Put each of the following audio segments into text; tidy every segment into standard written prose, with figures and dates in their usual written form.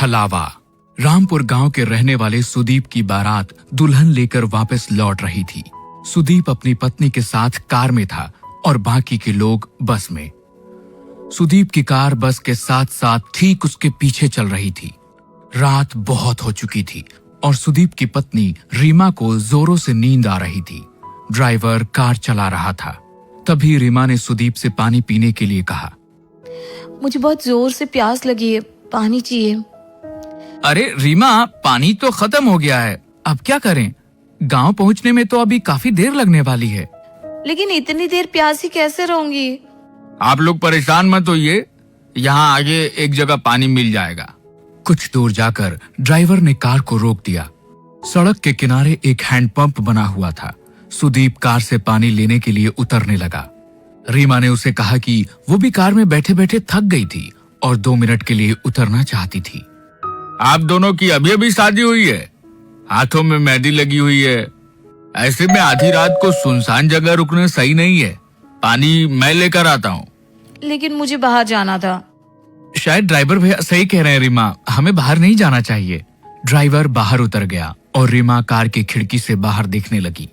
छलावा। रामपुर गांव के रहने वाले सुदीप की बारात दुल्हन लेकर वापस लौट रही थी। सुदीप अपनी पत्नी के साथ कार में था और बाकी के लोग बस में। सुदीप की कार बस के साथ साथ ठीक उसके पीछे चल रही थी। रात बहुत हो चुकी थी और सुदीप की पत्नी रीमा को जोरों से नींद आ रही थी। ड्राइवर कार चला रहा था। तभी रीमा ने सुदीप से पानी पीने के लिए कहा। मुझे बहुत जोर से प्यास लगी है, पानी चाहिए। अरे रीमा, पानी तो खत्म हो गया है, अब क्या करें? गांव पहुंचने में तो अभी काफी देर लगने वाली है। लेकिन इतनी देर प्यासी कैसे रहूंगी? आप लोग परेशान मत होइए, यहाँ आगे एक जगह पानी मिल जाएगा। कुछ दूर जाकर ड्राइवर ने कार को रोक दिया। सड़क के किनारे एक हैंडपंप बना हुआ था। सुदीप कार से पानी लेने के लिए उतरने लगा। रीमा ने उसे कहा कि वो भी कार में बैठे बैठे थक गई थी और 2 मिनट के लिए उतरना चाहती थी। आप दोनों की अभी अभी शादी हुई है, हाथों में मेहंदी लगी हुई है, ऐसे में आधी रात को सुनसान जगह रुकना सही नहीं है। पानी मैं लेकर आता हूँ। लेकिन मुझे बाहर जाना था। शायद ड्राइवर भैया सही कह रहे हैं रीमा, हमें बाहर नहीं जाना चाहिए। ड्राइवर बाहर उतर गया और रीमा कार की खिड़की से बाहर देखने लगी।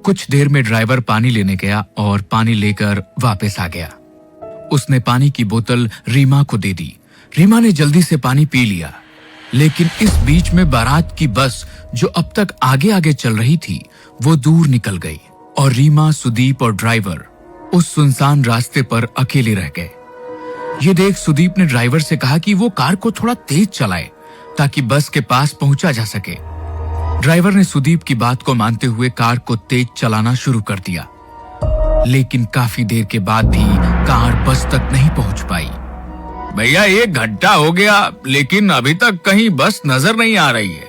कुछ देर में ड्राइवर पानी लेने गया और पानी लेकर वापस आ गया। उसने पानी की बोतल रीमा को दे दी। रीमा ने जल्दी से पानी पी लिया। लेकिन इस बीच में बारात की बस जो अब तक आगे आगे चल रही थी वो दूर निकल गई और रीमा, सुदीप और ड्राइवर उस सुनसान रास्ते पर अकेले रह गए। ये देख सुदीप ने ड्राइवर से कहा कि वो कार को थोड़ा तेज चलाए ताकि बस के पास पहुंचा जा सके। ड्राइवर ने सुदीप की बात को मानते हुए कार को तेज चलाना शुरू कर दिया। लेकिन काफी देर के बाद भी कार बस तक नहीं पहुंच पाई। भैया 1 घंटा हो गया लेकिन अभी तक कहीं बस नजर नहीं आ रही है।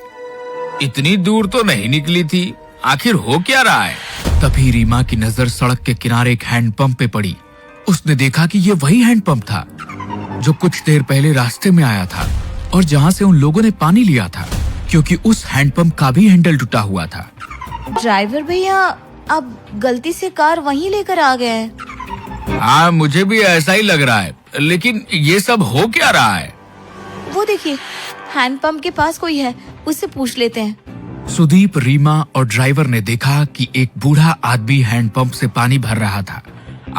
इतनी दूर तो नहीं निकली थी, आखिर हो क्या रहा है? तभी रीमा की नजर सड़क के किनारे एक हैंडपंप पे पड़ी। उसने देखा कि ये वही हैंडपंप था जो कुछ देर पहले रास्ते में आया था और जहाँ से उन लोगों ने पानी लिया था, क्योंकि उस हैंडपंप का भी हैंडल टूटा हुआ था। ड्राइवर भैया, अब गलती से कार वहीं लेकर आ गए हैं। हाँ, मुझे भी ऐसा ही लग रहा है, लेकिन ये सब हो क्या रहा है? वो देखिए, हैंडपंप के पास कोई है, उससे पूछ लेते हैं। सुदीप, रीमा और ड्राइवर ने देखा कि एक बूढ़ा आदमी हैंडपंप से पानी भर रहा था।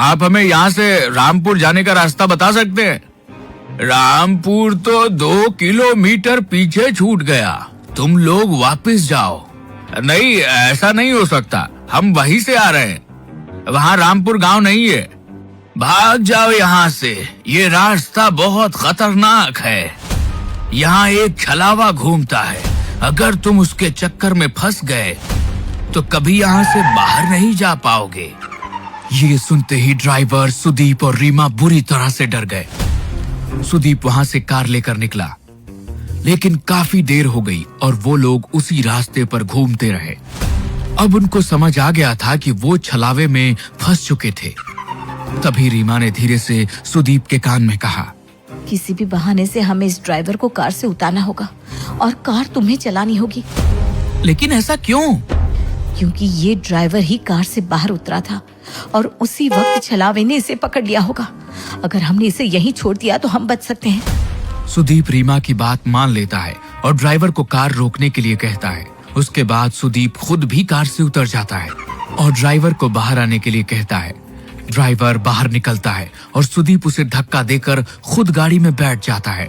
आप हमें यहाँ से रामपुर जाने का रास्ता बता सकते हैं? रामपुर तो 2 किलोमीटर पीछे छूट गया, तुम लोग वापस जाओ। नहीं, ऐसा नहीं हो सकता, हम वहीं से आ रहे हैं, वहाँ रामपुर गांव नहीं है। भाग जाओ यहाँ से, ये रास्ता बहुत खतरनाक है। यहाँ एक छलावा घूमता है, अगर तुम उसके चक्कर में फंस गए तो कभी यहाँ से बाहर नहीं जा पाओगे। ये सुनते ही ड्राइवर, सुदीप और रीमा बुरी तरह से डर गए। सुदीप वहां से कार लेकर निकला, लेकिन काफी देर हो गई और वो लोग उसी रास्ते पर घूमते रहे। अब उनको समझ आ गया था कि वो छलावे में फंस चुके थे। तभी रीमा ने धीरे से सुदीप के कान में कहा, किसी भी बहाने से हमें इस ड्राइवर को कार से उतारना होगा और कार तुम्हें चलानी होगी। लेकिन ऐसा क्यों? क्योंकि ये ड्राइवर ही कार से बाहर उतरा था और उसी वक्त छलावे ने इसे पकड़ लिया होगा। अगर हमने इसे यहीं छोड़ दिया तो हम बच सकते हैं। सुदीप रीमा की बात मान लेता है और ड्राइवर को कार रोकने के लिए कहता है। उसके बाद सुदीप खुद भी कार से उतर जाता है और ड्राइवर को बाहर आने के लिए कहता है। ड्राइवर बाहर निकलता है और सुदीप उसे धक्का देकर खुद गाड़ी में बैठ जाता है।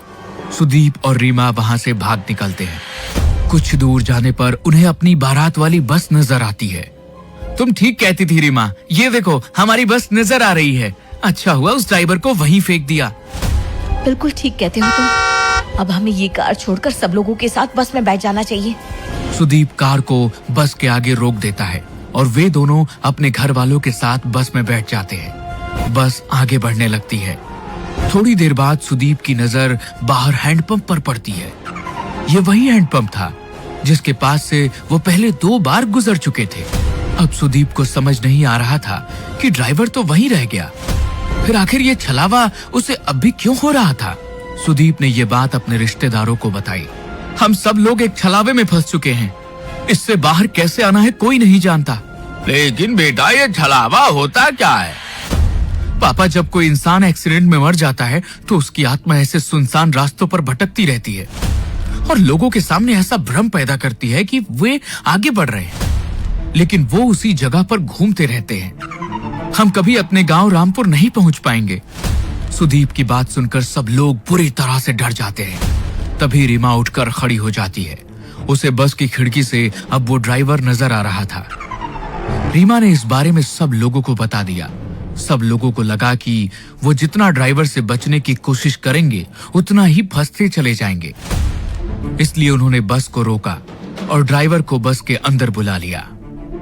सुदीप और रीमा वहां से भाग निकलते हैं। कुछ दूर जाने पर उन्हें अपनी बारात वाली बस नजर आती है। तुम ठीक कहती थी रीमा, ये देखो हमारी बस नजर आ रही है। अच्छा हुआ उस ड्राइवर को वहीं फेंक दिया। बिल्कुल ठीक कहते हो तुम। अब हमें ये कार छोड़कर सब लोगों के साथ बस में बैठ जाना चाहिए। सुदीप कार को बस के आगे रोक देता है और वे दोनों अपने घर वालों के साथ बस में बैठ जाते हैं। बस आगे बढ़ने लगती है। थोड़ी देर बाद सुदीप की नजर बाहर हैंडपंप पर पड़ती है। ये वही हैंडपंप था जिसके पास से वो पहले 2 बार गुजर चुके थे। अब सुदीप को समझ नहीं आ रहा था कि ड्राइवर तो वहीं रह गया, फिर आखिर ये छलावा उसे अब भी क्यों हो रहा था। सुदीप ने ये बात अपने रिश्तेदारों को बताई। हम सब लोग एक छलावे में फंस चुके हैं, इससे बाहर कैसे आना है कोई नहीं जानता। लेकिन बेटा, ये छलावा होता क्या है? पापा, जब कोई इंसान एक्सीडेंट में मर जाता है तो उसकी आत्मा ऐसे सुनसान रास्तों पर भटकती रहती है। और लोगों के सामने ऐसा भ्रम पैदा करती है कि वे आगे बढ़ रहे हैं, लेकिन वो उसी जगह पर घूमते रहते हैं। हम कभी अपने गांव रामपुर नहीं पहुंच पाएंगे। सुदीप की बात सुनकर सब लोग बुरी तरह से डर जाते हैं। तभी रीमा उठकर खड़ी हो जाती है। उसे बस की खिड़की से अब वो ड्राइवर नजर आ रहा था। रीमा ने इस बारे में सब लोगों को बता दिया। सब लोगों को लगा कि वो जितना ड्राइवर से बचने की कोशिश करेंगे उतना ही फंसते चले जाएंगे। इसलिए उन्होंने बस को रोका और ड्राइवर को बस के अंदर बुला लिया।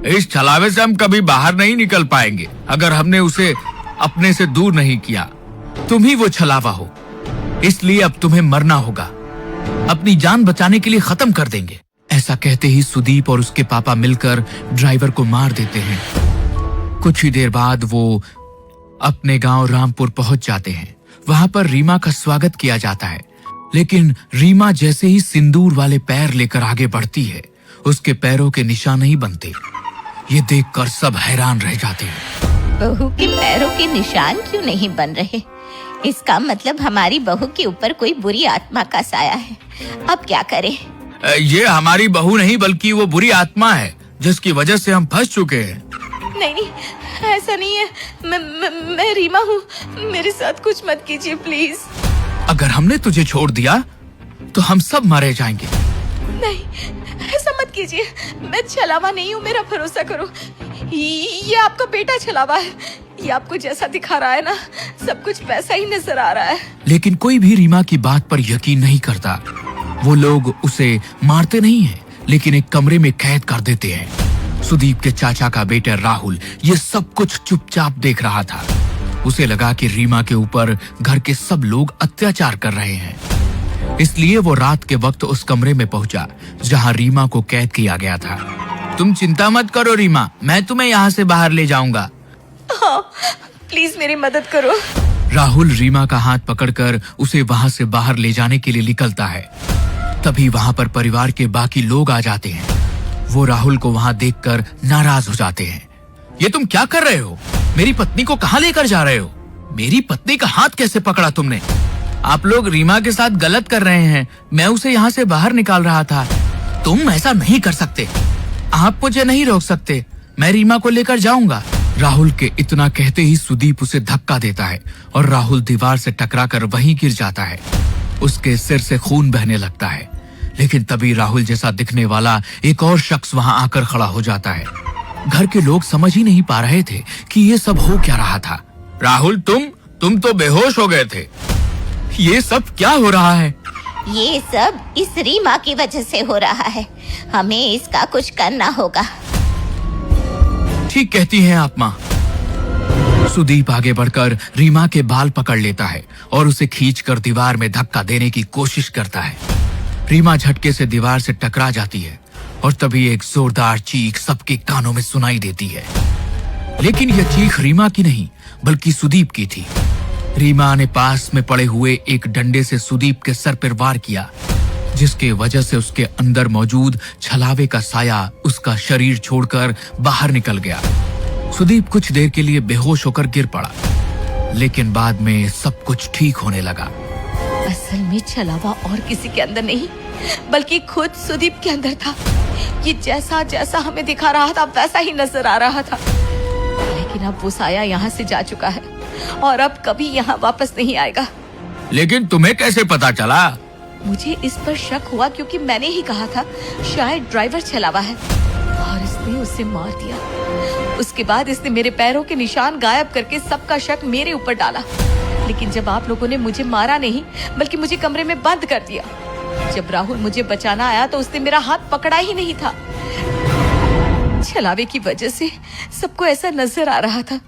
इस छलावे से हम कभी बाहर नहीं निकल पाएंगे अगर हमने उसे अपने से दूर नहीं किया। तुम ही वो छलावा हो, इसलिए अब तुम्हें मरना होगा। अपनी जान बचाने के लिए खत्म कर देंगे। ऐसा कहते ही सुदीप और उसके पापा मिलकर ड्राइवर को मार देते हैं। कुछ ही देर बाद वो अपने गांव रामपुर पहुंच जाते हैं। वहां पर रीमा का स्वागत किया जाता है, लेकिन रीमा जैसे ही सिंदूर वाले पैर लेकर आगे बढ़ती है, उसके पैरों के निशान नहीं बनते। ये देखकर सब हैरान रह जाते हैं। बहू के पैरों के निशान क्यों नहीं बन रहे? इसका मतलब हमारी बहू के ऊपर कोई बुरी आत्मा का साया है। अब क्या करें? ये हमारी बहू नहीं बल्कि वो बुरी आत्मा है जिसकी वजह से हम फंस चुके हैं। नहीं, ऐसा नहीं है। मैं रीमा हूँ। मेरे साथ कुछ मत कीजिए प्लीज। अगर हमने तुझे छोड़ दिया तो हम सब मारे जाएंगे। नहीं, ऐसा मत कीजिए। मैं छलावा नहीं हूँ, मेरा भरोसा करो। ये आपका बेटा छलावा है। ये आपको जैसा दिखा रहा है ना, सब कुछ वैसा ही नजर आ रहा है। लेकिन कोई भी रीमा की बात पर यकीन नहीं करता। वो लोग उसे मारते नहीं हैं, लेकिन एक कमरे में कैद कर देते हैं। सुदीप के चाचा का बेटा राहुल ये सब कुछ चुपचाप देख रहा था। उसे लगा कि रीमा के ऊपर घर के सब लोग अत्याचार कर रहे हैं, इसलिए वो रात के वक्त उस कमरे में पहुंचा जहां रीमा को कैद किया गया था। तुम चिंता मत करो रीमा, मैं तुम्हें यहाँ से बाहर ले जाऊंगा। हाँ, प्लीज मेरी मदद करो। राहुल रीमा का हाथ पकड़कर उसे वहां से बाहर ले जाने के लिए निकलता है। तभी वहां पर परिवार के बाकी लोग आ जाते हैं। वो राहुल को वहां देखकर नाराज हो जाते हैं। ये तुम क्या कर रहे हो? मेरी पत्नी को कहाँ लेकर जा रहे हो? मेरी पत्नी का हाथ कैसे पकड़ा तुमने? आप लोग रीमा के साथ गलत कर रहे हैं। मैं उसे यहाँ से बाहर निकाल रहा था। तुम ऐसा नहीं कर सकते। आप मुझे नहीं रोक सकते। मैं रीमा को लेकर जाऊंगा। राहुल के इतना कहते ही सुदीप उसे धक्का देता है और राहुल दीवार से टकराकर वहीं गिर जाता है। उसके सिर से खून बहने लगता है, लेकिन तभी राहुल जैसा दिखने वाला एक और शख्स वहां आकर खड़ा हो जाता है। घर के लोग समझ ही नहीं पा रहे थे कि ये सब हो क्या रहा था। राहुल, तुम तो बेहोश हो गए थे। ये सब क्या हो रहा है? ये सब इस रीमा की वजह से हो रहा है। हमें इसका कुछ करना होगा। ठीक कहती हैं आप माँ। सुदीप आगे बढ़कर रीमा के बाल पकड़ लेता है और उसे खींचकर दीवार में धक्का देने की कोशिश करता है। रीमा झटके से दीवार से टकरा जाती है और तभी एक जोरदार चीख सबके कानों में सुनाई देती है। लेकिन यह चीख रीमा की नहीं बल्कि सुदीप की थी। रीमा ने पास में पड़े हुए एक डंडे से सुदीप के सर पर वार किया, जिसके वजह से उसके अंदर मौजूद छलावे का साया उसका शरीर छोड़कर बाहर निकल गया। सुदीप कुछ देर के लिए बेहोश होकर गिर पड़ा, लेकिन बाद में सब कुछ ठीक होने लगा। असल में छलावा और किसी के अंदर नहीं बल्कि खुद सुदीप के अंदर था। ये जैसा जैसा हमें दिखा रहा था वैसा ही नजर आ रहा था। लेकिन अब वो साया यहाँ से जा चुका है और अब कभी यहाँ वापस नहीं आएगा। लेकिन तुम्हें कैसे पता चला? मुझे इस पर शक हुआ क्योंकि मैंने ही कहा था शायद ड्राइवर छलावा है और इसने उसे मार दिया। उसके बाद इसने मेरे पैरों के निशान गायब करके सबका शक मेरे ऊपर डाला। लेकिन जब आप लोगों ने मुझे मारा नहीं बल्कि मुझे कमरे में बंद कर दिया। जब राहुल मुझे बचाना आया तो उसने मेरा हाथ पकड़ा ही नहीं था। छलावे की वजह से सबको ऐसा नजर आ रहा था।